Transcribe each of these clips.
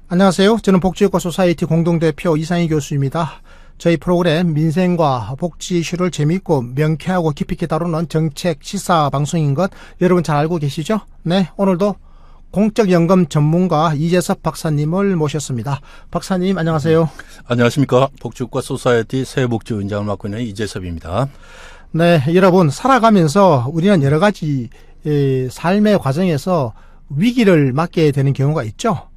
안녕하세요. 저는 복지효과 소사이티 공동대표 이상희 교수입니다. 저희 프로그램 민생과 복지 이슈를 재미있고 명쾌하고 깊이 있게 다루는 정책 시사 방송인 것 여러분 잘 알고 계시죠? 네, 오늘도 공적연금 전문가 이재섭 박사님을 모셨습니다. 박사님 안녕하세요. 안녕하십니까. 복지효과 소사이티 사회복지위원장을 맡고 있는 이재섭입니다. 네, 여러분 살아가면서 우리는 여러 가지 삶의 과정에서 위기를 맞게 되는 경우가 있죠.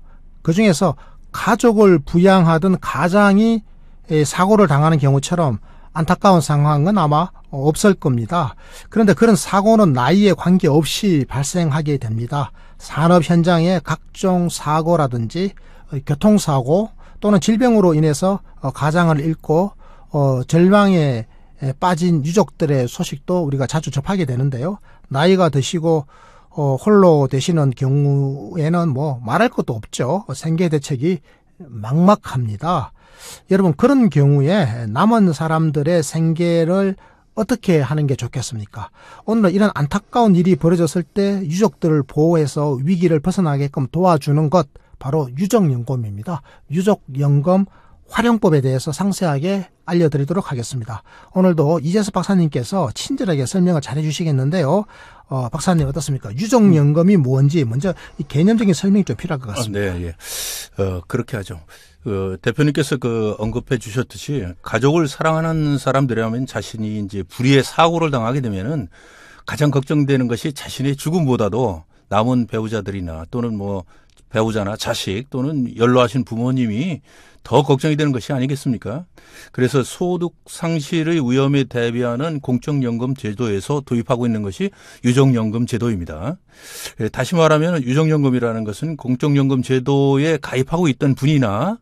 그중에서 가족을 부양하던 가장이 사고를 당하는 경우처럼 안타까운 상황은 아마 없을 겁니다. 그런데 그런 사고는 나이에 관계없이 발생하게 됩니다. 산업 현장의 각종 사고라든지 교통사고 또는 질병으로 인해서 가장을 잃고 절망에 빠진 유족들의 소식도 우리가 자주 접하게 되는데요. 나이가 드시고 홀로 되시는 경우에는 뭐 말할 것도 없죠. 생계 대책이 막막합니다. 여러분 그런 경우에 남은 사람들의 생계를 어떻게 하는 게 좋겠습니까? 오늘은 이런 안타까운 일이 벌어졌을 때 유족들을 보호해서 위기를 벗어나게끔 도와주는 것 바로 유족연금입니다. 유족연금 활용법에 대해서 상세하게 알려드리도록 하겠습니다. 오늘도 이재섭 박사님께서 친절하게 설명을 잘 해주시겠는데요. 박사님 어떻습니까? 유족연금이 뭔지 먼저 이 개념적인 설명이 좀 필요할 것 같습니다. 네, 예. 그렇게 하죠. 대표님께서 언급해 주셨듯이 가족을 사랑하는 사람들이라면 자신이 이제 불의의 사고를 당하게 되면은 가장 걱정되는 것이 자신의 죽음보다도 남은 배우자들이나 또는 뭐 배우자나 자식 또는 연로하신 부모님이 더 걱정이 되는 것이 아니겠습니까? 그래서 소득 상실의 위험에 대비하는 공적연금 제도에서 도입하고 있는 것이 유족연금 제도입니다. 다시 말하면 유족연금이라는 것은 공적연금 제도에 가입하고 있던 분이나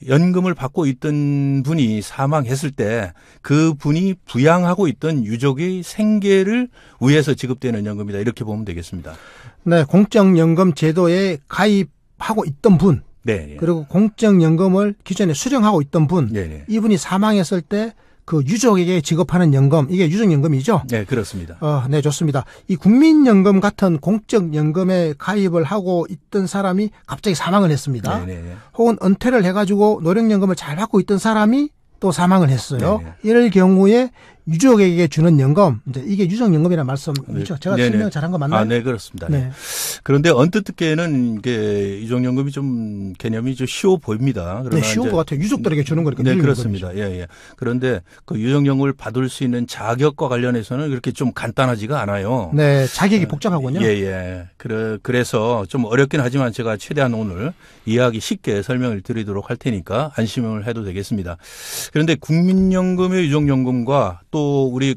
연금을 받고 있던 분이 사망했을 때 그 분이 부양하고 있던 유족의 생계를 위해서 지급되는 연금이다. 이렇게 보면 되겠습니다. 네, 공적연금 제도에 가입하고 있던 분, 네, 그리고 공적연금을 기존에 수령하고 있던 분, 네. 이분이 사망했을 때 그 유족에게 지급하는 연금, 이게 유족연금이죠? 네, 그렇습니다. 네, 좋습니다. 이 국민연금 같은 공적연금에 가입을 하고 있던 사람이 갑자기 사망을 했습니다. 네. 혹은 은퇴를 해가지고 노령연금을 잘 받고 있던 사람이 또 사망을 했어요. 네. 이럴 경우에 유족에게 주는 연금, 이제 이게 유족연금이라는 말씀이죠. 네. 제가 네네. 설명 잘한 거 맞나요? 네, 그렇습니다. 네. 그런데 언뜻 듣기에는 이게 유족연금이 좀 개념이 좀 쉬워 보입니다. 네, 쉬운 것 같아요. 유족들에게 주는 거니까. 네, 그렇습니다. 예. 그런데 그 유족연금을 받을 수 있는 자격과 관련해서는 그렇게 좀 간단하지가 않아요. 네, 자격이 복잡하군요. 예. 그래서 좀 어렵긴 하지만 제가 최대한 오늘 이해하기 쉽게 설명을 드리도록 할 테니까 안심을 해도 되겠습니다. 그런데 국민연금의 유족연금과 또 우리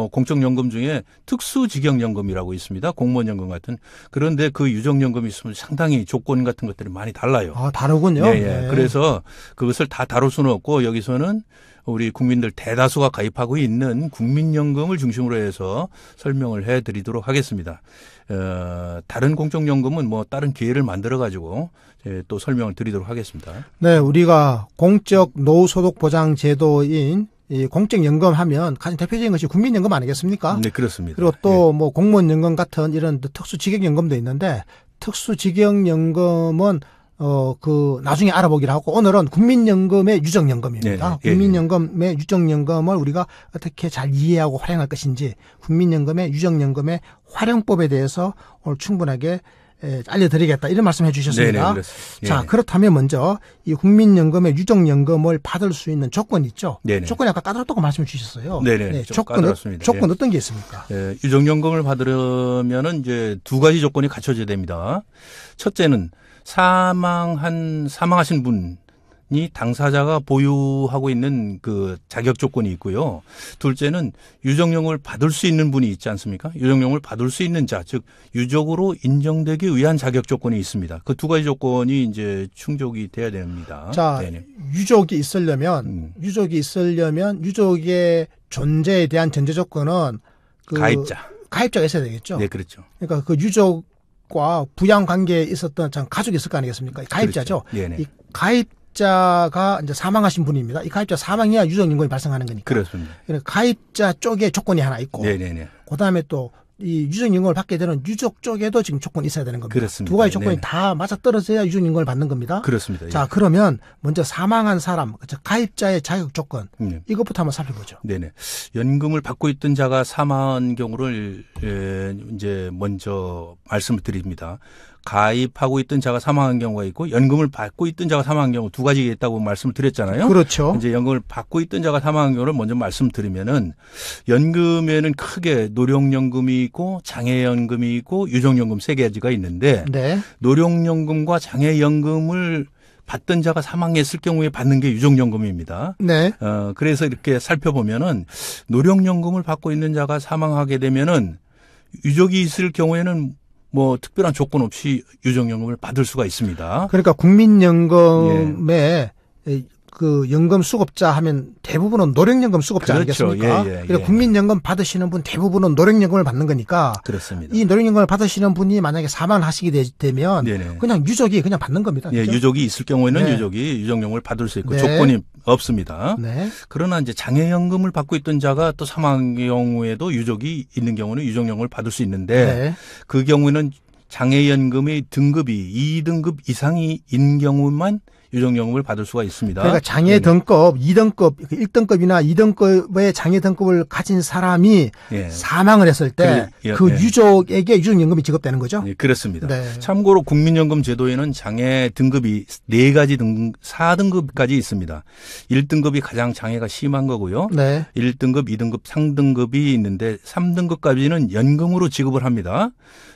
공적연금 중에 특수직영연금이라고 있습니다. 공무원연금 같은. 그런데 그 유족연금이 있으면 상당히 조건 같은 것들이 많이 달라요. 아, 다르군요. 예. 네. 그래서 그것을 다 다룰 수는 없고 여기서는 우리 국민들 대다수가 가입하고 있는 국민연금을 중심으로 해서 설명을 해드리도록 하겠습니다. 다른 공적연금은 뭐 다른 기회를 만들어 가지고 또 설명을 드리도록 하겠습니다. 네, 우리가 공적 노후소득보장 제도인 이 공적연금 하면 가장 대표적인 것이 국민연금 아니겠습니까? 네, 그렇습니다. 그리고 또 뭐 공무원연금 같은 이런 특수직영연금도 있는데 특수직영연금은 나중에 알아보기로 하고 오늘은 국민연금의 유족연금입니다. 네. 국민연금의 유족연금을 우리가 어떻게 잘 이해하고 활용할 것인지 국민연금의 유족연금의 활용법에 대해서 오늘 충분하게 알려드리겠다 이런 말씀해 주셨습니다. 네, 자, 그렇다면 먼저 이 국민연금의 유족연금을 받을 수 있는 조건이 있죠. 네네. 조건이 아까 까다롭다고 말씀해 주셨어요. 네네. 조건 어떤 게 있습니까? 유족연금을 받으려면은 이제 두 가지 조건이 갖춰져야 됩니다. 첫째는 사망하신 분이 당사자가 보유하고 있는 그 자격 조건이 있고요. 둘째는 유족연금을 받을 수 있는 분이 있지 않습니까? 유족연금을 받을 수 있는 자, 즉 유족으로 인정되기 위한 자격 조건이 있습니다. 그 두 가지 조건이 이제 충족이 돼야 됩니다. 자, 네네. 유족이 있으려면 유족의 존재에 대한 전제 조건은 가입자가 있어야 되겠죠. 네, 그렇죠. 그러니까 그 유족과 부양 관계에 있었던 가족이 있을 거 아니겠습니까? 가입자죠. 그렇죠. 이 가입자가 이제 사망하신 분입니다. 이 가입자 사망이야 유족연금이 발생하는 거니까. 그렇습니다. 그러니까 가입자 쪽에 조건이 하나 있고, 네네네. 그다음에 또 이 유족연금을 받게 되는 유족 쪽에도 지금 조건이 있어야 되는 겁니다. 그렇습니다. 두 가지 조건이 네네. 다 맞아떨어져야 유족연금을 받는 겁니다. 그렇습니다. 자, 그러면 먼저 사망한 사람, 가입자의 자격 조건 이것부터 한번 살펴보죠. 네네. 연금을 받고 있던 자가 사망한 경우를 이제 먼저 말씀을 드립니다. 가입하고 있던 자가 사망한 경우가 있고 연금을 받고 있던 자가 사망한 경우 두 가지가 있다고 말씀을 드렸잖아요. 그렇죠. 이제 연금을 받고 있던 자가 사망한 경우를 먼저 말씀드리면은 연금에는 크게 노령연금이 있고 장애연금이 있고 유족연금 세 가지가 있는데 네. 노령연금과 장애연금을 받던 자가 사망했을 경우에 받는 게 유족연금입니다. 네. 그래서 이렇게 살펴보면은 노령연금을 받고 있는 자가 사망하게 되면은 유족이 있을 경우에는 뭐 특별한 조건 없이 유족연금을 받을 수가 있습니다. 그러니까 국민연금에 그 연금 수급자 하면 대부분은 노령연금 수급자 그렇죠. 아니겠습니까? 그러니까 국민연금 받으시는 분 대부분은 노령연금을 받는 거니까. 그렇습니다. 이 노령연금을 받으시는 분이 만약에 사망하시게 되면 네네. 그냥 유족이 그냥 받는 겁니다. 예, 그렇죠? 유족이 있을 경우에는 네. 유족이 유족연금을 받을 수 있고 네. 조건이 없습니다. 네. 그러나 이제 장애연금을 받고 있던 자가 또 사망한 경우에도 유족이 있는 경우는 유족연금을 받을 수 있는데 네. 그 경우에는 장애연금의 등급이 2등급 이상인 경우만 유족연금을 받을 수가 있습니다. 그러니까 장애 등급, 2등급, 1등급이나 2등급의 장애 등급을 가진 사람이 예. 사망을 했을 때 그 유족에게 유족연금이 지급되는 거죠? 예, 그렇습니다. 네. 참고로 국민연금 제도에는 장애 등급이 4가지 4등급까지 있습니다. 1등급이 가장 장애가 심한 거고요. 네. 1등급, 2등급, 3등급이 있는데 3등급까지는 연금으로 지급을 합니다.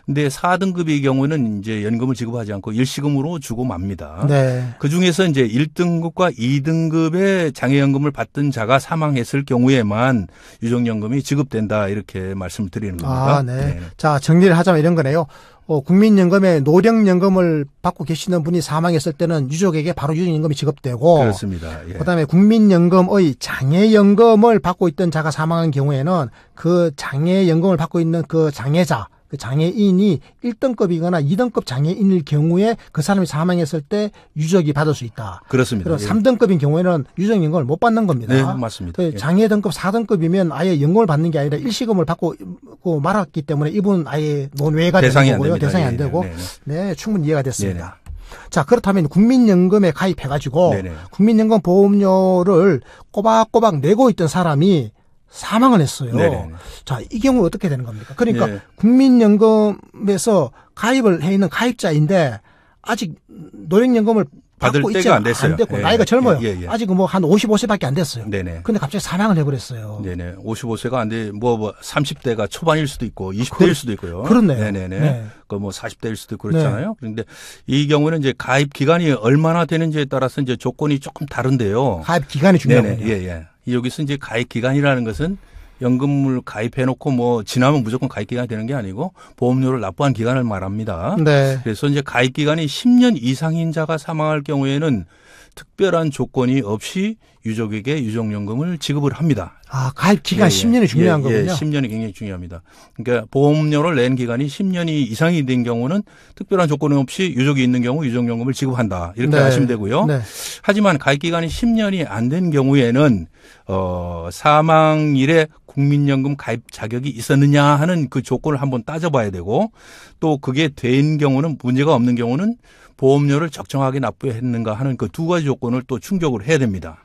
근데 4등급의 경우는 이제 연금을 지급하지 않고 일시금으로 주고 맙니다. 네. 그 중에서 이제 1등급과 2등급의 장애연금을 받던 자가 사망했을 경우에만 유족연금이 지급된다 이렇게 말씀을 드리는 겁니다. 아, 네. 자, 정리를 하자면 이런 거네요. 국민연금에 노령연금을 받고 계시는 분이 사망했을 때는 유족에게 바로 유족연금이 지급되고 그렇습니다. 예. 그다음에 국민연금의 장애연금을 받고 있던 자가 사망한 경우에는 그 장애연금을 받고 있는 그 장애자 그 장애인이 1등급이거나 2등급 장애인일 경우에 그 사람이 사망했을 때 유족이 받을 수 있다. 그렇습니다. 그리고 3등급인 경우에는 유족연금을 못 받는 겁니다. 네, 맞습니다. 그 장애 등급 4등급이면 아예 연금을 받는 게 아니라 일시금을 받고 말았기 때문에 이분은 아예 논외가 되는 거고요. 대상이 안 되고. 네, 충분히 이해가 됐습니다. 네네. 자, 그렇다면 국민연금에 가입해가지고 네네. 국민연금 보험료를 꼬박꼬박 내고 있던 사람이 사망을 했어요. 네네. 자, 이 경우 어떻게 되는 겁니까? 그러니까 네. 국민연금에서 가입을 해 있는 가입자인데 아직 노령연금을 받을 받고 때가 안 됐어요. 안 됐고 예. 나이가 젊어요. 예. 아직 뭐 한 55세밖에 안 됐어요. 네네. 근데 갑자기 사망을 해버렸어요. 네네. 55세가 안 돼, 뭐 30대가 초반일 수도 있고 20대일 수도 있고요. 그렇네요. 네네네. 네. 그 뭐 40대일 수도 있고 그렇잖아요. 네. 그런데 이 경우는 이제 가입 기간이 얼마나 되는지에 따라서 이제 조건이 조금 다른데요. 가입 기간이 중요하군요. 예. 여기서 이제 가입 기간이라는 것은 연금을 가입해 놓고 뭐 지나면 무조건 가입 기간이 되는 게 아니고 보험료를 납부한 기간을 말합니다. 네. 그래서 이제 가입 기간이 10년 이상인 자가 사망할 경우에는 특별한 조건이 없이 유족에게 유족연금을 지급을 합니다. 아, 가입 기간 10년이 중요한 거군요. 10년이 굉장히 중요합니다. 그러니까 보험료를 낸 기간이 10년이 이상이 된 경우는 특별한 조건 없이 유족이 있는 경우 유족연금을 지급한다. 이렇게 하시면 되고요. 네. 하지만 가입 기간이 10년이 안 된 경우에는 사망일에 국민연금 가입 자격이 있었느냐 하는 그 조건을 한번 따져봐야 되고 또 그게 된 경우는 문제가 없는 경우는 보험료를 적정하게 납부했는가 하는 그 두 가지 조건을 또 충족을 해야 됩니다.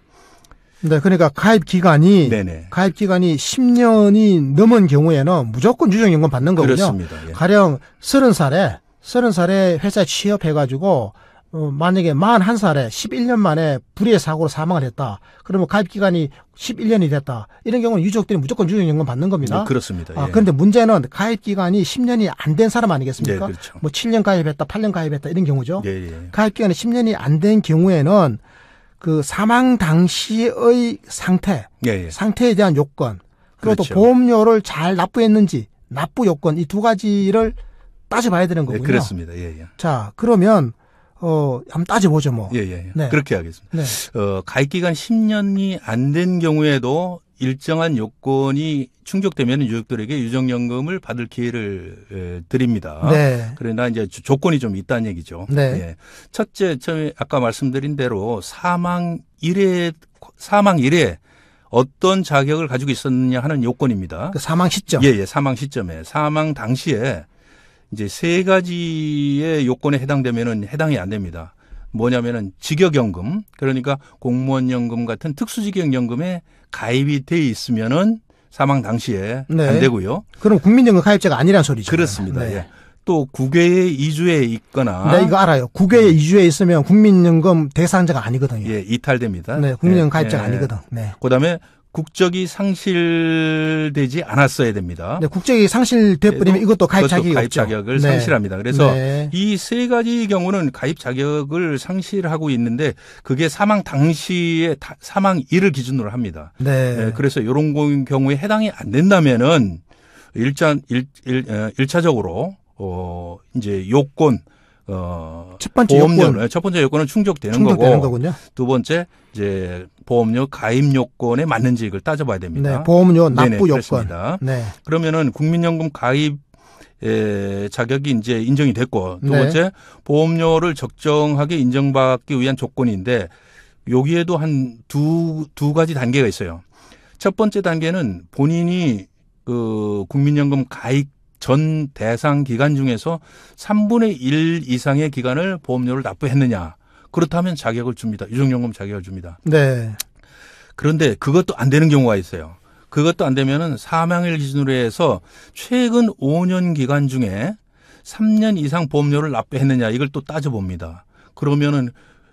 네, 그러니까 가입 기간이 10년이 넘은 경우에는 무조건 유족연금 받는 거군요. 그렇습니다. 예. 가령 30살에 회사에 취업해가지고 만약에 41살에 11년 만에 불의의 사고로 사망을 했다. 그러면 가입 기간이 11년이 됐다. 이런 경우는 유족들이 무조건 유족연금 받는 겁니다. 그렇습니다. 예. 그런데 문제는 가입 기간이 10년이 안 된 사람 아니겠습니까? 네, 그렇죠. 뭐 7년 가입했다, 8년 가입했다 이런 경우죠. 예. 가입 기간이 10년이 안 된 경우에는 그 사망 당시의 상태, 상태에 대한 요건, 그리고 그렇죠. 또 보험료를 잘 납부했는지 납부 요건 이 두 가지를 따져봐야 되는 거군요. 그렇습니다. 예. 자, 그러면 한번 따져보죠, 뭐. 예. 네. 그렇게 하겠습니다. 네. 가입 기간 10년이 안 된 경우에도 일정한 요건이 충족되면 유족들에게 유족연금을 받을 기회를 드립니다. 네. 그러나 이제 조건이 좀 있다는 얘기죠. 네. 예. 첫째, 처음에 아까 말씀드린 대로 사망 일에 어떤 자격을 가지고 있었느냐 하는 요건입니다. 그 사망 시점. 예, 사망 시점에. 사망 당시에 이제 세 가지의 요건에 해당되면은 해당이 안 됩니다. 뭐냐면은 직역연금, 그러니까 공무원연금 같은 특수직역연금에 가입이 돼 있으면은 사망 당시에 네. 안 되고요. 그럼 국민연금 가입자가 아니란 소리죠. 그렇습니다. 네. 예. 또 국외에 이주해 있거나 네, 이거 알아요. 국외에 이주해 있으면 국민연금 대상자가 아니거든요. 예, 이탈됩니다. 네, 국민연금 예, 가입자가 예. 아니거든. 네. 그다음에 국적이 상실되지 않았어야 됩니다. 네, 국적이 상실돼 버리면 이것도 가입 자격이 가입 없죠. 자격을 네. 상실합니다. 그래서 네. 이 세 가지 경우는 가입 자격을 상실하고 있는데 그게 사망 당시에 사망일을 기준으로 합니다. 네. 네, 그래서 이런 경우에 해당이 안 된다면은 일차적으로 이제 요건 첫 번째 요건. 첫 번째 요건은 충족되는 충족되는 거고 거군요. 두 번째 이제 보험료 가입 요건에 맞는지 이걸 따져봐야 됩니다. 네, 보험료 납부 네네, 요건. 그렇습니다. 네. 그러면은 국민연금 가입 자격이 이제 인정이 됐고 두 네. 번째 보험료를 적정하게 인정받기 위한 조건인데 여기에도 한 두 가지 단계가 있어요. 첫 번째 단계는 본인이 그 국민연금 가입 전 대상 기간 중에서 3분의 1 이상의 기간을 보험료를 납부했느냐. 그렇다면 자격을 줍니다. 유족연금 자격을 줍니다. 네. 그런데 그것도 안 되는 경우가 있어요. 그것도 안 되면은 사망일 기준으로 해서 최근 5년 기간 중에 3년 이상 보험료를 납부했느냐 이걸 또 따져봅니다. 그러면은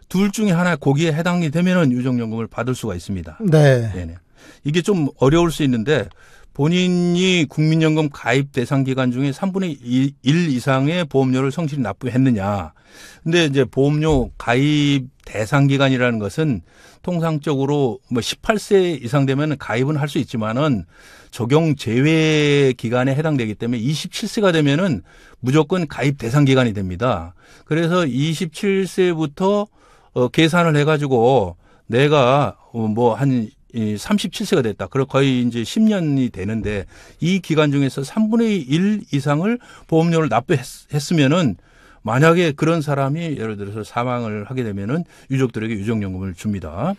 둘 중에 하나 거기에 해당이 되면은 유족연금을 받을 수가 있습니다. 네. 네네. 이게 좀 어려울 수 있는데 본인이 국민연금 가입 대상 기간 중에 3분의 1 이상의 보험료를 성실히 납부했느냐. 근데 이제 보험료 가입 대상 기간이라는 것은 통상적으로 뭐 18세 이상 되면 가입은 할 수 있지만은 적용 제외 기간에 해당되기 때문에 27세가 되면은 무조건 가입 대상 기간이 됩니다. 그래서 27세부터 계산을 해가지고 내가 뭐 한 37세가 됐다. 그럼 거의 이제 10년이 되는데 이 기간 중에서 3분의 1 이상을 보험료를 납부했으면은 만약에 그런 사람이 예를 들어서 사망을 하게 되면은 유족들에게 유족연금을 줍니다.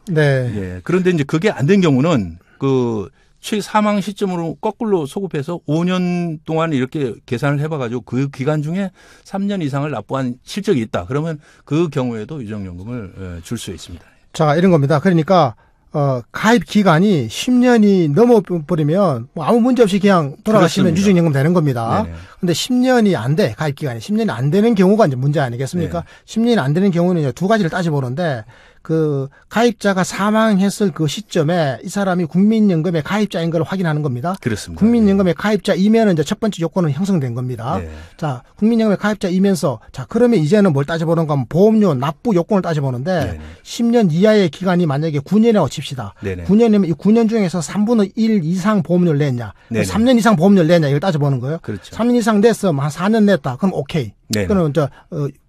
네. 예. 그런데 이제 그게 안 된 경우는 그 사망 시점으로 거꾸로 소급해서 5년 동안 이렇게 계산을 해봐가지고 그 기간 중에 3년 이상을 납부한 실적이 있다. 그러면 그 경우에도 유족연금을 줄 수 있습니다. 자, 이런 겁니다. 그러니까 가입 기간이 10년이 넘어버리면 뭐 아무 문제 없이 그냥 돌아가시면 그렇습니다. 유족연금 되는 겁니다. 네네. 근데 10년이 안 돼. 가입 기간이 10년이 안 되는 경우가 이제 문제 아니겠습니까? 네. 10년이 안 되는 경우는 이제 두 가지를 따져보는데 그 가입자가 사망했을 그 시점에 이 사람이 국민연금의 가입자인 걸 확인하는 겁니다. 그렇습니다. 국민연금의 가입자이면 이제 첫 번째 요건은 형성된 겁니다. 네. 자, 국민연금의 가입자이면서 자, 그러면 이제는 뭘 따져보는 건 보험료 납부 요건을 따져보는데 네네. 10년 이하의 기간이 만약에 9년이라고 칩시다. 네네. 9년이면 이 9년 중에서 3분의 1 이상 보험료를 냈냐. 네네. 3년 이상 보험료를 냈냐 이걸 따져보는 거예요. 그렇죠. 3년 이상 냈으면 한 4년 냈다. 그럼 오케이. 네네. 그러면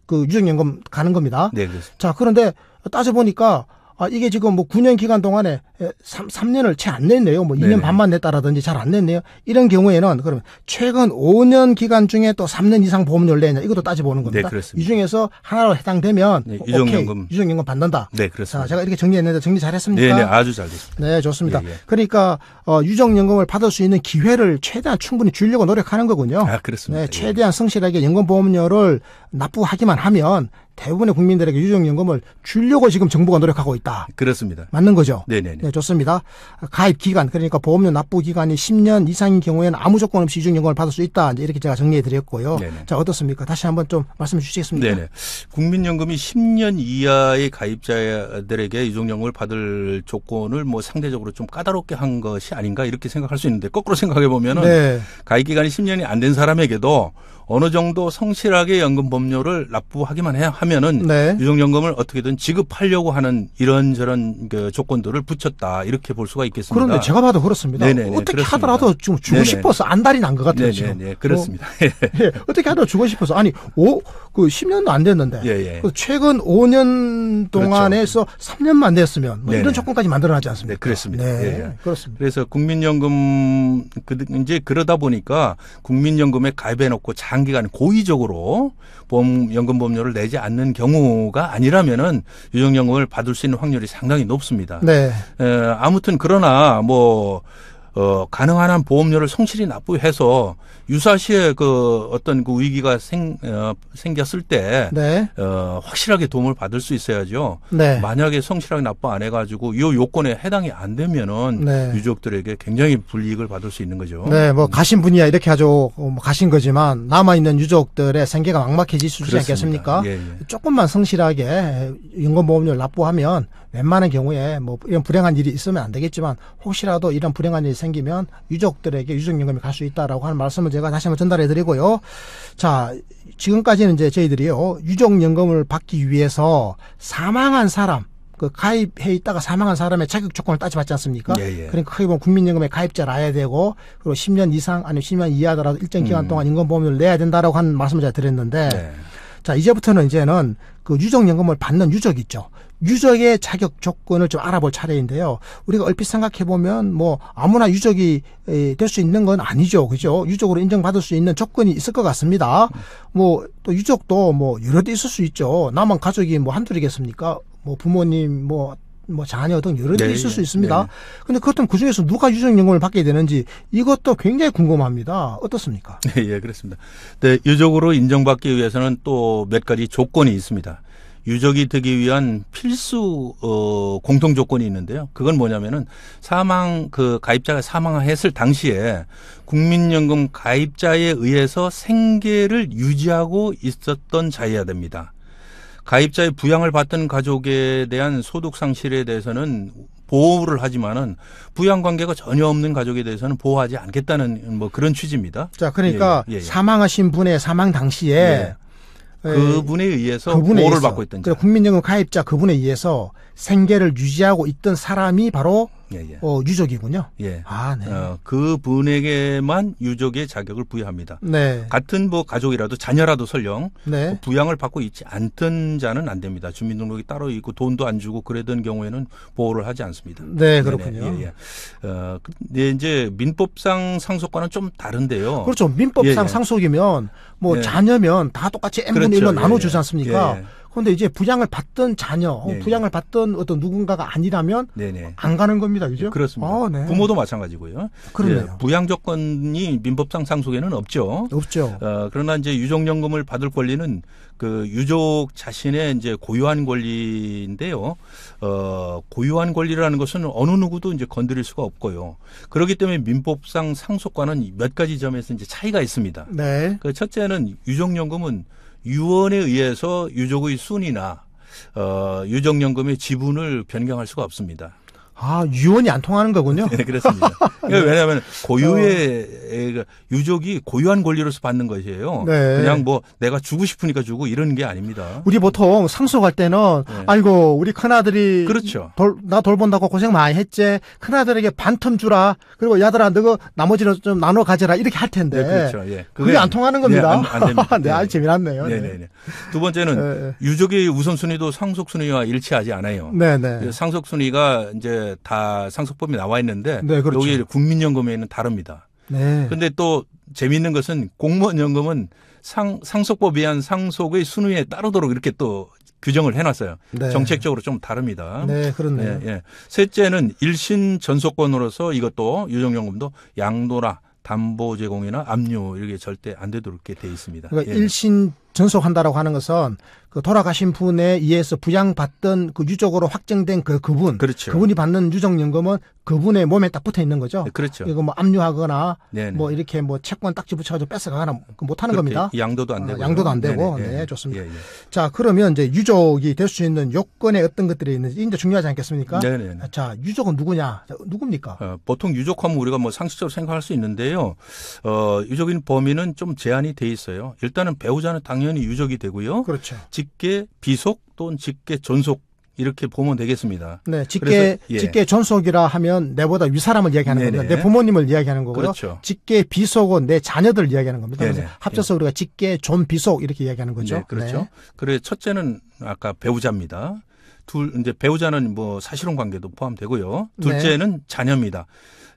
그 유족연금 가는 겁니다. 네, 그렇습니다. 자, 그런데 따져보니까 이게 지금 뭐 9년 기간 동안에 3년을 채 안 냈네요. 뭐 2년 네네. 반만 냈다라든지 잘 안 냈네요. 이런 경우에는 그러면 최근 5년 기간 중에 또 3년 이상 보험료를 내냐 이것도 따져보는 겁니다. 네, 그렇습니다. 이 중에서 하나로 해당되면 네, 오케이, 유족연금. 유족연금 받는다. 네, 자, 그렇습니다. 제가 이렇게 정리했는데 정리 잘했습니까? 네, 네, 아주 잘 됐습니다. 네, 좋습니다. 예, 예. 그러니까 유족연금을 받을 수 있는 기회를 최대한 충분히 주려고 노력하는 거군요. 아, 그렇습니다. 네, 최대한 성실하게 연금보험료를 납부하기만 하면 대부분의 국민들에게 유족연금을 주려고 지금 정부가 노력하고 있다. 그렇습니다. 맞는 거죠? 네네네. 네, 좋습니다. 가입 기간, 그러니까 보험료 납부 기간이 10년 이상인 경우에는 아무 조건 없이 유족연금을 받을 수 있다. 이제 이렇게 제가 정리해 드렸고요. 네네. 자, 어떻습니까? 다시 한번 좀 말씀해 주시겠습니까? 네네. 국민연금이 10년 이하의 가입자들에게 유족연금을 받을 조건을 뭐 상대적으로 좀 까다롭게 한 것이 아닌가 이렇게 생각할 수 있는데 거꾸로 생각해 보면은 네. 가입 기간이 10년이 안 된 사람에게도 어느 정도 성실하게 연금보험료를 납부하기만 하면은 네. 유족연금을 어떻게든 지급하려고 하는 이런저런 그 조건들을 붙였다 이렇게 볼 수가 있겠습니다. 그런데 제가 봐도 그렇습니다. 네네네, 어떻게 그렇습니다. 하더라도 좀 주고 네네. 싶어서 안달이 난 것 같아요. 지금. 네네, 그렇습니다. 예, 어떻게 하다 주고 싶어서 아니 그 10년도 안 됐는데 예, 예. 그 최근 5년 동안에서 3년만 됐으면 뭐 네네. 이런 조건까지 만들어놨지 않습니까? 네, 그렇습니다. 네, 예, 예. 그렇습니다. 그래서 국민연금 이제 그러다 보니까 국민연금에 가입해놓고 장기간 고의적으로 연금보험료를 내지 않는 경우가 아니라면은 유족연금을 받을 수 있는 확률이 상당히 높습니다. 네. 아무튼 그러나 가능한 한 보험료를 성실히 납부해서 유사시에 어떤 위기가 생겼을 때 네. 확실하게 도움을 받을 수 있어야죠. 네. 만약에 성실하게 납부 안 해가지고 이 요건에 해당이 안 되면은 네. 유족들에게 굉장히 불이익을 받을 수 있는 거죠. 네, 뭐 가신 분이야 이렇게 하죠. 가신 거지만 남아 있는 유족들의 생계가 막막해질 수 있지 않겠습니까? 예, 예. 조금만 성실하게 연금보험료를 납부하면 웬만한 경우에 뭐 이런 불행한 일이 있으면 안 되겠지만 혹시라도 이런 불행한 일이 생기면 유족들에게 유족연금이 갈 수 있다라고 하는 말씀을 제가 다시 한번 전달해 드리고요. 자, 지금까지는 이제 저희들이요. 유족연금을 받기 위해서 사망한 사람 가입해 있다가 사망한 사람의 자격 조건을 따져봤지 않습니까? 예, 예. 그러니까 크게 보면 국민연금에 가입자라야 되고 그리고 10년 이상 아니면 10년 이하더라도 일정 기간 동안 연금보험료를 내야 된다라고 하는 말씀을 제가 드렸는데 네. 자, 이제는 그 유족연금을 받는 유족 있죠. 유족의 자격 조건을 좀 알아볼 차례인데요. 우리가 얼핏 생각해보면 뭐 아무나 유족이 될 수 있는 건 아니죠. 그죠? 유족으로 인정받을 수 있는 조건이 있을 것 같습니다. 뭐 또 유족도 뭐 여러 대 있을 수 있죠. 남은 가족이 뭐 한둘이겠습니까? 뭐 부모님 뭐 자녀 등 여러 대 네, 있을 수 네, 있습니다. 네. 근데 그렇다면 그중에서 누가 유족연금을 받게 되는지 이것도 굉장히 궁금합니다. 어떻습니까? 예, 그렇습니다. 네, 유족으로 인정받기 위해서는 또 몇 가지 조건이 있습니다. 유족이 되기 위한 필수 공통 조건이 있는데요. 그건 뭐냐면은 가입자가 사망했을 당시에 국민연금 가입자에 의해서 생계를 유지하고 있었던 자여야 됩니다. 가입자의 부양을 받던 가족에 대한 소득 상실에 대해서는 보호를 하지만은 부양 관계가 전혀 없는 가족에 대해서는 보호하지 않겠다는 뭐 그런 취지입니다. 자, 그러니까 예, 예. 사망하신 분의 사망 당시에 네. 그분에 의해서 보호를 받고 있던 자. 국민연금 가입자 그분에 의해서 생계를 유지하고 있던 사람이 바로 예, 예. 유족이군요. 예. 아, 네. 그분에게만 유족의 자격을 부여합니다. 네. 같은 가족이라도 자녀라도 설령 네. 부양을 받고 있지 않던 자는 안 됩니다. 주민등록이 따로 있고 돈도 안 주고 그러던 경우에는 보호를 하지 않습니다. 네, 그렇군요. 예, 예. 근데 이제 민법상 상속과는 좀 다른데요. 그렇죠. 민법상 예, 예. 상속이면 뭐 예. 자녀면 다 똑같이 n분의 그렇죠. 1로 예, 나눠주지 예. 않습니까? 예. 그런데 이제 부양을 받던 자녀, 예, 예. 부양을 받던 어떤 누군가가 아니라면 네네. 안 가는 겁니다. 그죠? 그렇습니다. 아, 네. 부모도 마찬가지고요. 그러네요. 예, 부양 조건이 민법상 상속에는 없죠. 없죠. 그러나 이제 유족연금을 받을 권리는 그 유족 자신의 이제 고유한 권리인데요. 고유한 권리라는 것은 어느 누구도 이제 건드릴 수가 없고요. 그렇기 때문에 민법상 상속과는 몇 가지 점에서 이제 차이가 있습니다. 네. 그 첫째는 유족연금은 유언에 의해서 유족의 순이나 유족연금의 지분을 변경할 수가 없습니다. 아, 유언이 안 통하는 거군요. 네, 그렇습니다. 왜냐하면 고유의 유족이 고유한 권리로서 받는 것이에요. 네. 그냥 뭐 내가 주고 싶으니까 주고 이런 게 아닙니다. 우리 보통 상속할 때는 네. 아이고 우리 큰아들이 그렇죠. 나 돌본다고 고생 많이 했지. 큰아들에게 반텀 주라. 그리고 야들아 너가 나머지는 좀 나눠 가져라. 이렇게 할 텐데. 네, 그렇죠. 예. 그게 안 통하는 겁니다. 네, 안 됩니다. 네, 아주 재미났네요. 네. 네네네. 두 번째는 유족의 우선순위도 상속순위와 일치하지 않아요. 네네. 상속순위가 이제 다 상속법에 나와 있는데 네, 그렇죠. 여기 국민연금에는 다릅니다. 네. 근데 또 재미있는 것은 공무원연금은 상속법에 의한 상속의 순위에 따르도록 이렇게 또 규정을 해놨어요. 네. 정책적으로 좀 다릅니다. 네, 그렇네요. 예, 예. 셋째는 일신 전속권으로서 이것도 유족연금도 양도나 담보 제공이나 압류 이렇게 절대 안 되도록 이렇게 돼 있습니다. 그러니까 예. 일신 전속한다라고 하는 것은 그 돌아가신 분에 의해서 부양받던 그 유족으로 확정된 그분, 그렇죠. 그분이 받는 유족연금은 그분의 몸에 딱 붙어 있는 거죠. 그렇죠. 이거 뭐 압류하거나 네네. 뭐 이렇게 뭐 채권 딱지 붙여가지고 뺏어가거나 못 하는 그렇게 겁니다. 양도도 안 되고. 양도도 안 되고. 네, 좋습니다. 예, 예. 자, 그러면 이제 유족이 될 수 있는 요건에 어떤 것들이 있는지 이제 중요하지 않겠습니까? 네네. 자, 유족은 누구냐? 자, 누굽니까? 보통 유족하면 우리가 뭐 상식적으로 생각할 수 있는데요. 유족인 범위는 좀 제한이 돼 있어요. 일단은 배우자는 당연히 유족이 되고요. 그렇죠. 직계 비속 또는 직계 전속 이렇게 보면 되겠습니다. 네, 그래서, 예. 직계 전속이라 하면 내보다 윗사람을 이야기하는 네네. 겁니다. 내 부모님을 이야기하는 거고요. 그렇죠. 직계 비속은 내 자녀들을 이야기하는 겁니다. 그래서 네네. 합쳐서 우리가 직계 존 비속 이렇게 이야기하는 거죠. 네, 그렇죠. 네. 그래 첫째는 아까 배우자입니다. 이제 배우자는 뭐 사실혼 관계도 포함되고요. 둘째는 자녀입니다.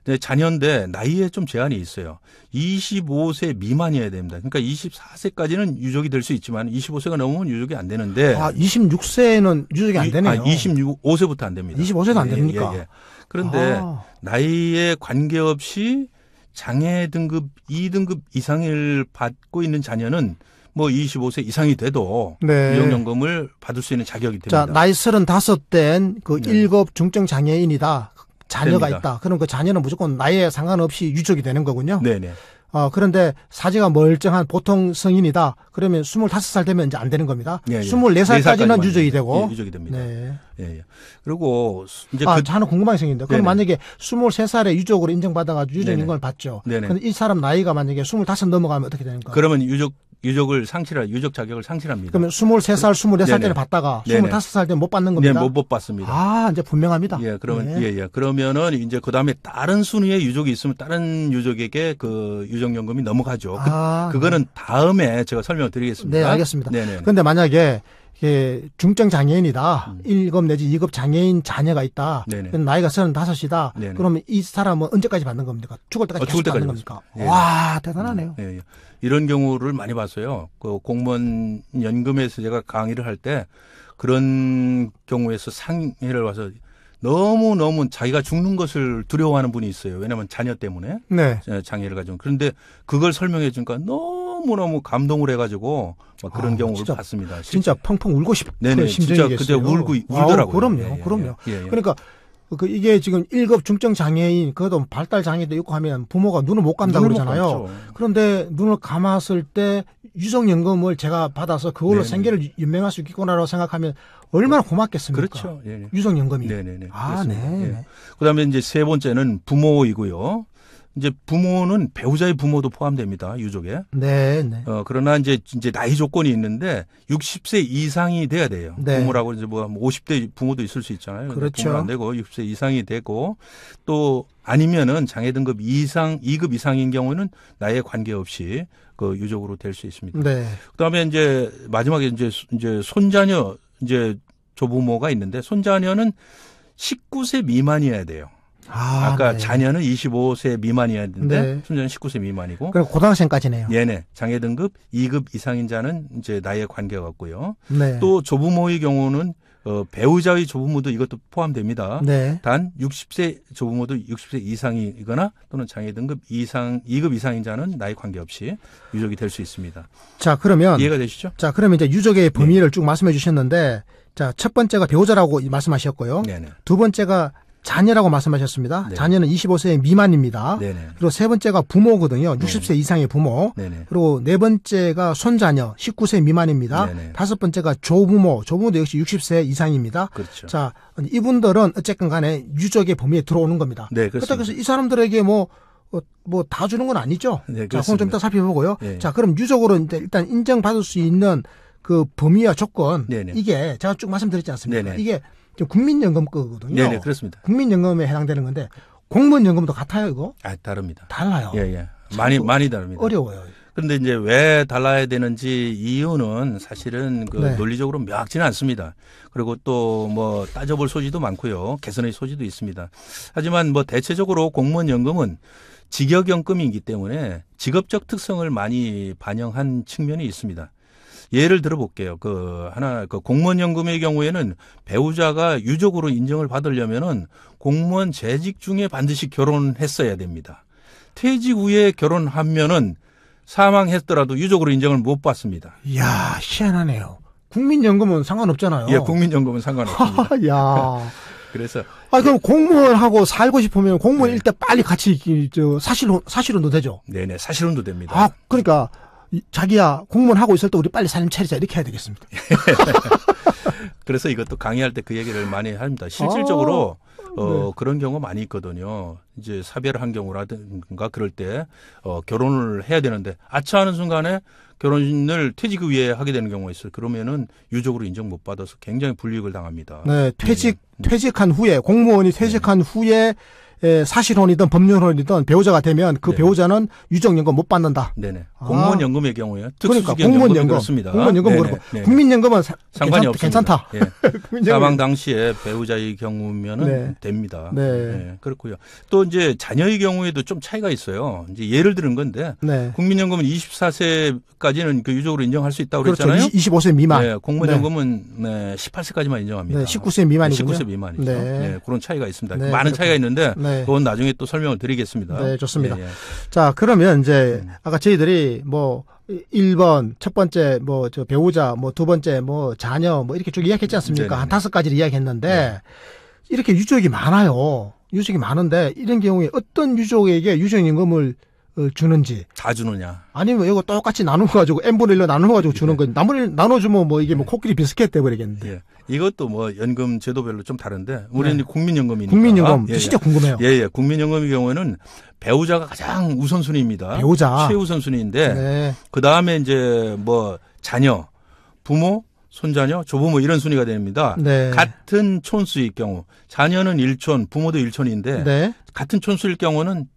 네, 자녀인데 나이에 좀 제한이 있어요. 25세 미만이어야 됩니다. 그러니까 24세까지는 유족이 될 수 있지만 25세가 넘으면 유족이 안 되는데. 26세는 유족이 안 되네요. 25세부터 안 됩니다. 25세도 안 됩니까? 예. 그런데 나이에 관계없이 장애 등급 2등급 이상을 받고 있는 자녀는 뭐 25세 이상이 돼도 유족연금을 받을 수 있는 자격이 됩니다. 자, 나이 35된 그 1급 중증 장애인이다. 자녀가 됩니다. 있다. 그럼 그 자녀는 무조건 나이에 상관없이 유족이 되는 거군요. 네네. 그런데 사지가 멀쩡한 보통 성인이다. 그러면 25살 되면 이제 안 되는 겁니다. 24살까지는 유족이 되고. 유족이 됩니다. 네. 예. 그리고 이제 하나 궁금한 게 생긴다. 그럼 만약에 23살에 유족으로 인정받아가지고 유족인금을 받죠. 그런데 이 사람 나이가 만약에 25 넘어가면 어떻게 되는 거예요? 그러면 유족 자격을 상실합니다. 그러면 23살, 24살 때는 받다가 25살 때는 못 받는 겁니다. 네, 못 받습니다. 이제 분명합니다. 예, 그러면 그러면은 이제 그다음에 다른 순위의 유족이 있으면 다른 유족에게 그 유족연금이 넘어가죠. 그거는 다음에 제가 설명을 드리겠습니다. 네, 알겠습니다. 네네. 그런데 만약에 중증 장애인이다. 1급 내지 2급 장애인 자녀가 있다. 나이가 35이다. 그러면 이 사람은 언제까지 받는 겁니까? 죽을 때까지 계속 받는 겁니까? 와, 대단하네요. 예. 이런 경우를 많이 봤어요. 그 공무원 연금에서 제가 강의를 할 때 그런 경우에서 상해를 와서 너무 자기가 죽는 것을 두려워하는 분이 있어요. 왜냐하면 자녀 때문에 장애를 가지고. 그런데 그걸 설명해 주니까 너무너무 감동을 해가지고 막 그런 경우를 봤습니다. 진짜 펑펑 울고 싶은 심정이겠어요. 진짜 그때 울더라고요. 그럼요. 그러니까 이게 지금 1급 중증 장애인, 그것도 발달 장애도 있고 하면 부모가 눈을 못 감다고 그러잖아요. 그런데 눈을 감았을 때 유족연금을 제가 받아서 그걸로 생계를 연명할 수 있겠구나라고 생각하면 얼마나 고맙겠습니까? 그렇죠. 유족연금이. 네네네. 네. 그다음에 이제 세 번째는 부모이고요. 이제 부모는 배우자의 부모도 포함됩니다. 유족에. 네. 그러나 이제 나이 조건이 있는데 60세 이상이 돼야 돼요. 부모라고 이제 뭐 50대 부모도 있을 수 있잖아요. 그렇죠. 부모는 안 되고 60세 이상이 되고 또 아니면은 장애 등급 2급 이상인 경우는 나이에 관계없이 그 유족으로 될 수 있습니다. 그다음에 이제 마지막에 이제 손자녀 조부모가 있는데 손자녀는 19세 미만이어야 돼요. 아까 자녀는 25세 미만이어야 되는데 손자는 19세 미만이고. 그럼 고등학생까지네요. 네네. 장애 등급 2급 이상인 자는 이제 나이에 관계가 없고요. 또 조부모의 경우는 배우자의 조부모도 이것도 포함됩니다. 단 60세 조부모도 60세 이상이거나 또는 장애 등급 2급 이상인 자는 나이 관계없이 유족이 될 수 있습니다. 자, 그러면 이해가 되시죠? 자, 그러면 이제 유족의 범위를 쭉 말씀해 주셨는데, 자, 첫 번째가 배우자라고 말씀하셨고요. 두 번째가 자녀라고 말씀하셨습니다. 자녀는 25세 미만입니다. 그리고 세 번째가 부모거든요. 60세 이상의 부모. 그리고 네 번째가 손자녀 19세 미만입니다. 다섯 번째가 조부모도 역시 60세 이상입니다. 그렇죠. 자, 이분들은 어쨌든 간에 유족의 범위에 들어오는 겁니다. 그래서 이 사람들에게 뭐 다 주는 건 아니죠. 자, 그건 좀 이따 살펴보고요. 자, 그럼 유족으로 일단 인정받을 수 있는 그 범위와 조건, 이게 제가 쭉 말씀드렸지 않습니까? 이게 국민연금 거거든요. 네, 그렇습니다. 국민연금에 해당되는 건데 공무원연금도 같아요, 이거? 다릅니다. 달라요. 많이 다릅니다. 어려워요. 그런데 이제 왜 달라야 되는지 이유는 사실은 논리적으로 명확지는 않습니다. 그리고 또 뭐 따져볼 소지도 많고요. 개선의 소지도 있습니다. 하지만 뭐 대체적으로 공무원연금은 직역연금이기 때문에 직업적 특성을 많이 반영한 측면이 있습니다. 예를 들어볼게요. 공무원연금의 경우에는 배우자가 유족으로 인정을 받으려면은 공무원 재직 중에 반드시 결혼했어야 됩니다. 퇴직 후에 결혼하면은 사망했더라도 유족으로 인정을 못 받습니다. 이야, 희한하네요. 국민연금은 상관없잖아요. 예, 국민연금은 상관없습니다. 야. 그래서. 그럼 공무원하고 살고 싶으면 공무원 일때 빨리 같이 사실혼도 되죠? 네네, 사실혼도 됩니다. 그러니까. 자기야, 공무원 하고 있을 때 우리 빨리 삶 차리자 이렇게 해야 되겠습니다. 그래서 이것도 강의할 때 그 얘기를 많이 합니다. 실질적으로 그런 경우가 많이 있거든요. 이제 사별한 경우라든가 그럴 때 결혼을 해야 되는데 아차하는 순간에 결혼을 퇴직 후에 하게 되는 경우가 있어요. 그러면은 유족으로 인정 못 받아서 굉장히 불이익을 당합니다. 퇴직한 후에 공무원이 퇴직한 후에 사실혼이든 법률혼이든 배우자가 되면 그 네. 배우자는 유족연금 못 받는다. 네네. 공무원연금의 경우에요. 그러니까 특수직연금은 그렇습니다. 공무원연금 네네. 그렇고 네. 국민연금은 상관이 괜찮다. 없습니다. 예. 사망 당시에 배우자의 경우면은 네. 됩니다. 네. 네. 그렇고요. 또 이제 자녀의 경우에도 좀 차이가 있어요. 이제 예를 들은 건데 네. 국민연금은 24세까지는 그 유족으로 인정할 수 있다고 그렇죠. 그랬잖아요. 25세 미만. 네. 공무원연금은 네. 18세까지만 인정합니다. 네. 19세 미만이군요. 19세 미만이죠. 네. 네. 그런 차이가 있습니다. 네. 많은 차이가 있는데 네. 그건 나중에 또 설명을 드리겠습니다. 네, 좋습니다. 예, 예. 자, 그러면 이제 아까 저희들이 뭐 1번 첫 번째 뭐 저 배우자 뭐 두 번째 뭐 자녀 뭐 이렇게 쭉 이야기했지 않습니까? 네네네. 한 5가지를 이야기했는데 네. 이렇게 유족이 많아요. 유족이 많은데 이런 경우에 어떤 유족에게 유족임금을 주는지 다 주느냐. 아니면 이거 똑같이 나눠가지고 n분의 1로 나눠가지고 주는 건 나눠주면 뭐 이게 뭐 코끼리 비스켓 돼버리겠는데. 예. 이것도 뭐 연금 제도별로 좀 다른데 우리는 네. 국민연금이니까. 국민연금 예, 진짜 예. 궁금해요. 예, 예. 국민연금의 경우에는 배우자가 가장 우선순위입니다. 배우자. 최우선순위인데 네. 그 다음에 이제 뭐 자녀, 부모, 손자녀, 조부모 이런 순위가 됩니다. 네. 같은 촌수일 경우 자녀는 1촌, 부모도 1촌인데 네. 같은 촌수일 경우는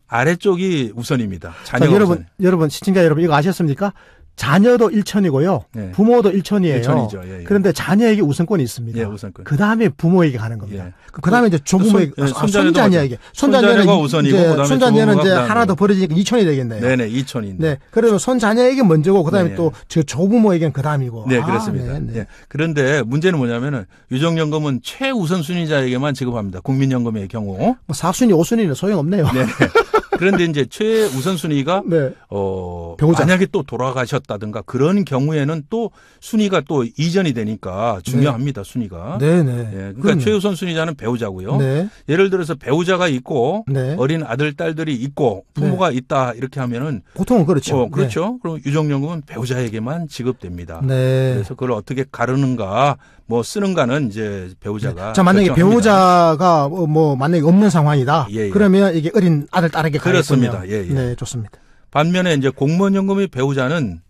아래쪽이 우선입니다. 자, 자녀가 여러분 시청자 여러분 이거 아셨습니까? 자녀도 1천이고요. 네. 부모도 1천이에요. 1천이죠. 예, 예. 그런데 자녀에게 우선권이 있습니다. 예, 우선권. 그 다음에 부모에게 가는 겁니다. 예. 그 다음에 이제 조부모에게, 손자녀에게. 손자녀가 우선이고, 그다음에 손자녀는 조부모가 이제 그다음에. 하나 더 벌어지니까 2천이 되겠네요. 네네, 2천인데. 네. 그래서 손자녀에게 먼저고, 그 다음에 네. 또 저 조부모에게는 그 다음이고. 네, 그렇습니다. 네, 네. 예. 그런데 문제는 뭐냐면은 유족연금은 최우선순위자에게만 지급합니다. 국민연금의 경우. 뭐 4순위, 5순위는 소용없네요. 네. 그런데 이제 최우선순위가 네. 배우자. 만약에 또 돌아가셨다든가 그런 경우에는 또 순위가 또 이전이 되니까 중요합니다. 순위가. 네네. 예, 그러니까 그럼요. 최우선순위자는 배우자고요. 네. 예를 들어서 배우자가 있고 네. 어린 아들, 딸들이 있고 부모가 있다 이렇게 하면은 보통은 그렇죠. 그렇죠. 그럼 유족연금은 배우자에게만 지급됩니다. 네. 그래서 그걸 어떻게 가르는가, 뭐 쓰는가는 이제 배우자가. 자, 만약에 결정합니다. 배우자가 뭐 만약에 없는 상황이다. 예, 예. 그러면 이게 어린 아들, 딸에게 가겠군요. 그렇습니다. 예, 예. 네, 좋습니다. 반면에 이제 공무원연금의 배우자는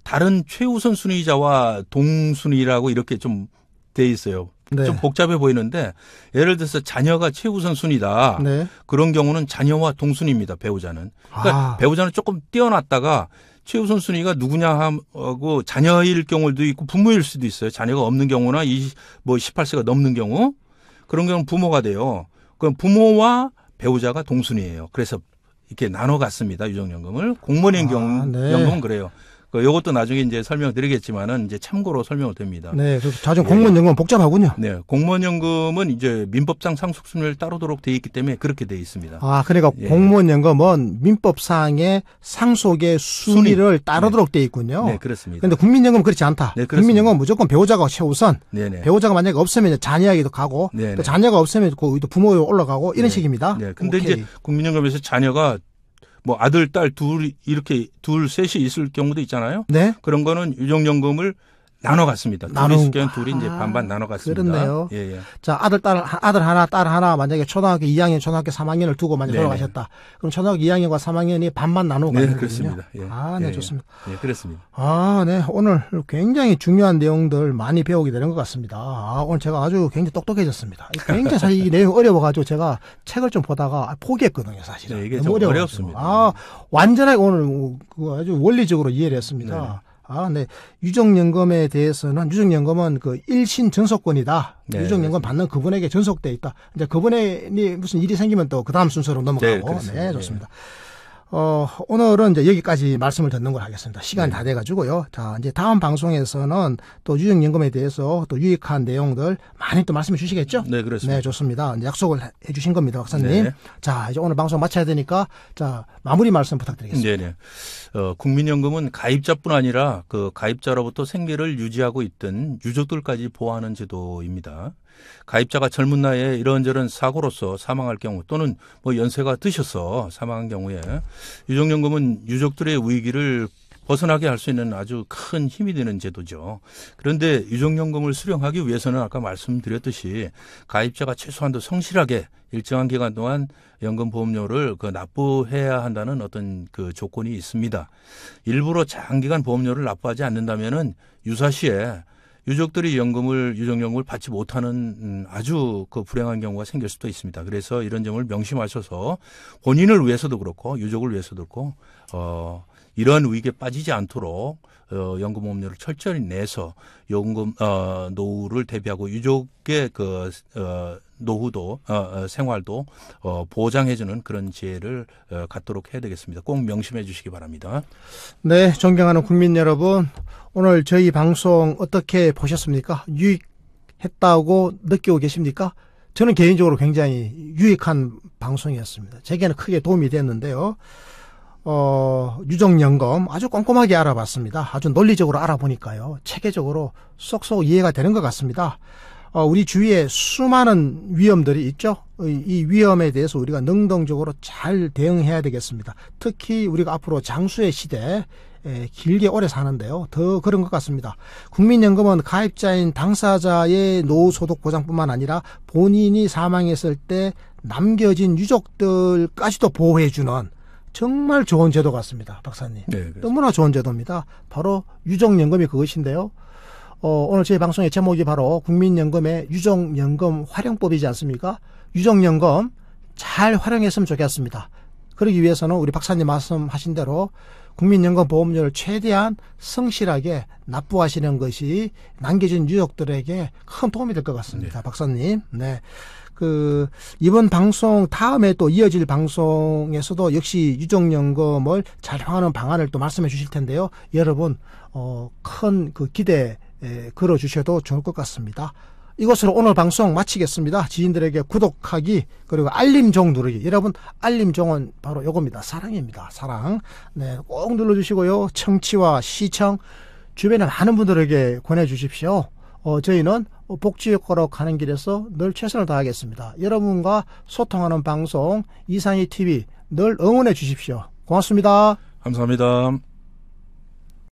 다른 최우선 순위자와 동순위라고 이렇게 좀 돼 있어요. 네. 좀 복잡해 보이는데 예를 들어서 자녀가 최우선 순위다. 네. 그런 경우는 자녀와 동순위입니다. 배우자는. 그러니까 아. 배우자는 조금 뛰어났다가 최우선 순위가 누구냐 하고 자녀일 경우도 있고 부모일 수도 있어요. 자녀가 없는 경우나 18세가 넘는 경우 그런 경우는 부모가 돼요. 그럼 부모와 배우자가 동순위예요. 그래서 이렇게 나눠 갔습니다. 유족연금을. 공무원연금은 네. 그래요. 이것도 나중에 이제 설명드리겠지만은 이제 참고로 설명을 됩니다. 네, 자주 공무원연금은 복잡하군요. 네, 공무원연금은 이제 민법상 상속순위를 따르도록 돼 있기 때문에 그렇게 돼 있습니다. 아, 그러니까 예. 공무원연금은 민법상의 상속의 순위를 따르도록 돼 있군요. 네, 그렇습니다. 그런데 국민연금은 그렇지 않다. 네, 그렇습니다. 국민연금은 무조건 배우자가 최우선. 네네. 배우자가 만약에 없으면 이제 자녀에게도 가고, 네네. 또 자녀가 없으면 그 부모에 올라가고 이런 네. 식입니다. 네, 근데 오케이. 이제 국민연금에서 자녀가 뭐 아들, 딸 둘 이렇게 셋이 있을 경우도 있잖아요. 네. 그런 거는 유족연금을 나눠 갔습니다. 둘이 있을 경우는 둘이 이제 반반 나눠 갔습니다. 그렇네요. 예, 예. 자, 아들 하나, 딸 하나, 만약에 초등학교 2학년, 초등학교 3학년을 두고 만약에 네네. 돌아가셨다. 그럼 초등학교 2학년과 3학년이 반반 나누고 가는 네, 거군요. 그렇습니다. 예. 아, 네, 예, 좋습니다. 예, 그렇습니다. 아, 네. 오늘 굉장히 중요한 내용들 많이 배우게 되는 것 같습니다. 아, 오늘 제가 아주 굉장히 똑똑해졌습니다. 굉장히 사실 이 내용 어려워가지고 제가 책을 좀 보다가 포기했거든요, 사실은. 네, 이게 너무 좀 어려워가지고. 어렵습니다. 아, 완전하게 오늘 아주 원리적으로 이해를 했습니다. 네. 아, 네. 유족연금에 대해서는 유족연금은 그 일신 전속권이다. 네, 유족연금 받는 그분에게 전속돼 있다. 이제 그분이 무슨 일이 생기면 또 그 다음 순서로 네, 넘어가고. 그렇습니다. 네, 좋습니다. 오늘은 이제 여기까지 말씀을 듣는 걸 하겠습니다. 시간이 네. 다 돼가지고요. 자, 이제 다음 방송에서는 또 유족연금에 대해서 또 유익한 내용들 많이 또 말씀해 주시겠죠? 네, 그렇습니다. 네, 좋습니다. 이제 약속을 해 주신 겁니다, 박사님. 네. 자, 이제 오늘 방송 마쳐야 되니까, 자, 마무리 말씀 부탁드리겠습니다. 네네. 국민연금은 가입자뿐 아니라 그 가입자로부터 생계를 유지하고 있던 유족들까지 보호하는 제도입니다. 가입자가 젊은 나이에 이런저런 사고로서 사망할 경우 또는 뭐 연세가 드셔서 사망한 경우에 유족연금은 유족들의 위기를 벗어나게 할 수 있는 아주 큰 힘이 되는 제도죠. 그런데 유족연금을 수령하기 위해서는 아까 말씀드렸듯이 가입자가 최소한도 성실하게 일정한 기간 동안 연금보험료를 납부해야 한다는 어떤 그 조건이 있습니다. 일부러 장기간 보험료를 납부하지 않는다면은 유사시에 유족들이 유족연금을 받지 못하는 아주 그 불행한 경우가 생길 수도 있습니다. 그래서 이런 점을 명심하셔서 본인을 위해서도 그렇고 유족을 위해서도 그렇고 이러한 위기에 빠지지 않도록 연금보험료를 철저히 내서 연금 노후를 대비하고 유족의 그 노후도 생활도 보장해주는 그런 지혜를 갖도록 해야 되겠습니다. 꼭 명심해 주시기 바랍니다. 네, 존경하는 국민 여러분, 오늘 저희 방송 어떻게 보셨습니까? 유익했다고 느끼고 계십니까? 저는 개인적으로 굉장히 유익한 방송이었습니다. 제게는 크게 도움이 됐는데요. 유족연금 아주 꼼꼼하게 알아봤습니다. 아주 논리적으로 알아보니까요. 체계적으로 쏙쏙 이해가 되는 것 같습니다. 우리 주위에 수많은 위험들이 있죠. 이 위험에 대해서 우리가 능동적으로 잘 대응해야 되겠습니다. 특히 우리가 앞으로 장수의 시대에 길게 오래 사는데요. 더 그런 것 같습니다. 국민연금은 가입자인 당사자의 노후소득 보장뿐만 아니라 본인이 사망했을 때 남겨진 유족들까지도 보호해주는 정말 좋은 제도 같습니다. 박사님. 네, 너무나 좋은 제도입니다. 바로 유족연금이 그것인데요. 오늘 저희 방송의 제목이 바로 국민연금의 유족연금 활용법이지 않습니까? 유족연금 잘 활용했으면 좋겠습니다. 그러기 위해서는 우리 박사님 말씀하신 대로 국민연금 보험료를 최대한 성실하게 납부하시는 것이 남겨진 유족들에게 큰 도움이 될 것 같습니다. 네. 박사님. 네. 이번 방송 다음에 또 이어질 방송에서도 역시 유족연금을 잘 활용하는 방안을 또 말씀해 주실 텐데요. 여러분, 큰 기대 걸어 주셔도 좋을 것 같습니다. 이것으로 오늘 방송 마치겠습니다. 지인들에게 구독하기 그리고 알림종 누르기. 여러분, 알림종은 바로 요겁니다. 사랑입니다. 사랑. 네, 꼭 눌러주시고요. 청취와 시청 주변에 많은 분들에게 권해주십시오. 저희는 복지효과로 가는 길에서 늘 최선을 다하겠습니다. 여러분과 소통하는 방송 이상희 TV 늘 응원해 주십시오. 고맙습니다. 감사합니다.